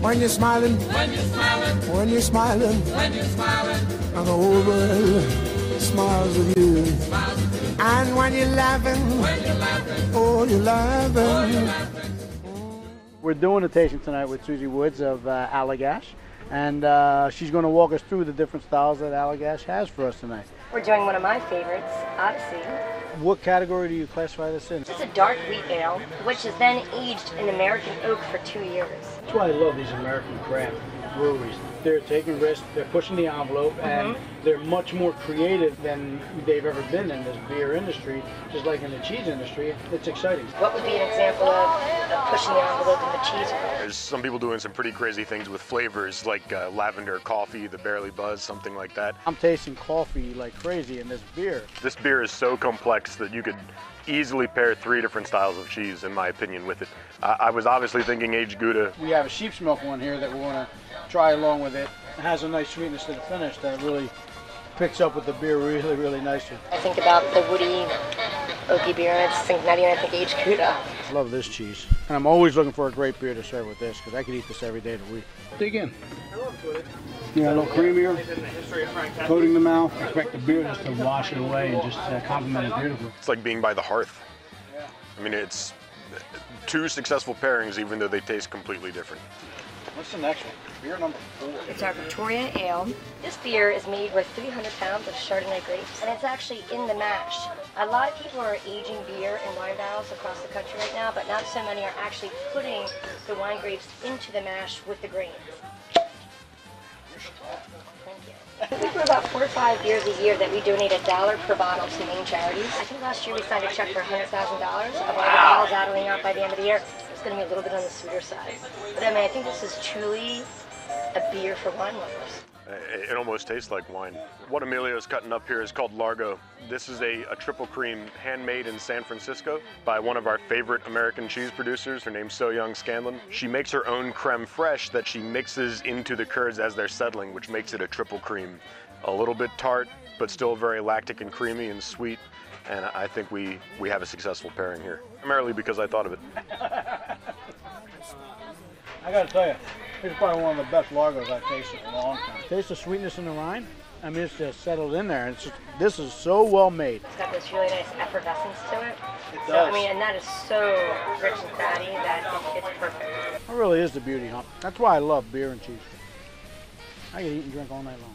When you're smiling, When you're smiling, when you're smiling, when you're smiling, and the whole world smiles with you. And when you're laughing, when you're laughing, oh, you're laughing. We're doing a tasting tonight with Suzy Woods of Allagash, and she's going to walk us through the different styles that Allagash has for us tonight. We're doing one of my favorites, Odyssey. What category do you classify this in? It's a dark wheat ale, which is then aged in American oak for 2 years. That's why I love these American craft breweries. They're taking risks, they're pushing the envelope, and they're much more creative than they've ever been in this beer industry, just like in the cheese industry. It's exciting. What would be an example of pushing the envelope in the cheese world? There's some people doing some pretty crazy things with flavors like lavender coffee, the Barely Buzz, something like that. I'm tasting coffee like crazy in this beer. This beer is so complex that you could easily pair 3 different styles of cheese, in my opinion, with it. I was obviously thinking aged Gouda. We have a sheep's milk one here that we want to try along with it. It has a nice sweetness to the finish that really picks up with the beer really, really nicely. I think about the woody, oaky beer, and I just think nutty, and I think aged Gouda. I love this cheese. And I'm always looking for a great beer to serve with this, because I could eat this every day of the week. Dig in. Yeah, a little creamier, coating the mouth. Expect the beer just to wash it away and just complement it beautifully. It's like being by the hearth. I mean, it's 2 successful pairings, even though they taste completely different. What's the next one? Beer number 4. It's our Victoria Ale. This beer is made with 300 pounds of Chardonnay grapes, and it's actually in the mash. A lot of people are aging beer in wine barrels across the country right now, but not so many are actually putting the wine grapes into the mash with the grains. Thank you. I think we're about 4 or 5 beers a year that we donate $1 per bottle to main charities. I think last year we signed a check for $100,000 of all the bottles idling out by the end of the year. It's going to be a little bit on the sweeter side. But I mean, I think this is truly a beer for wine lovers. It almost tastes like wine. What Emilio is cutting up here is called Largo. This is a triple cream handmade in San Francisco by one of our favorite American cheese producers. Her name's So Young Scanlon. She makes her own creme fraiche that she mixes into the curds as they're settling, which makes it a triple cream. A little bit tart, but still very lactic and creamy and sweet. And I think we have a successful pairing here, primarily because I thought of it. I gotta tell you, this is probably one of the best Largos I've tasted in a long time. Taste the sweetness in the rind. I mean, it's just settled in there. It's just, this is so well made. It's got this really nice effervescence to it. It So, does. I mean, and that is so rich and fatty that it's perfect. It really is the beauty, huh? That's why I love beer and cheese. I can eat and drink all night long.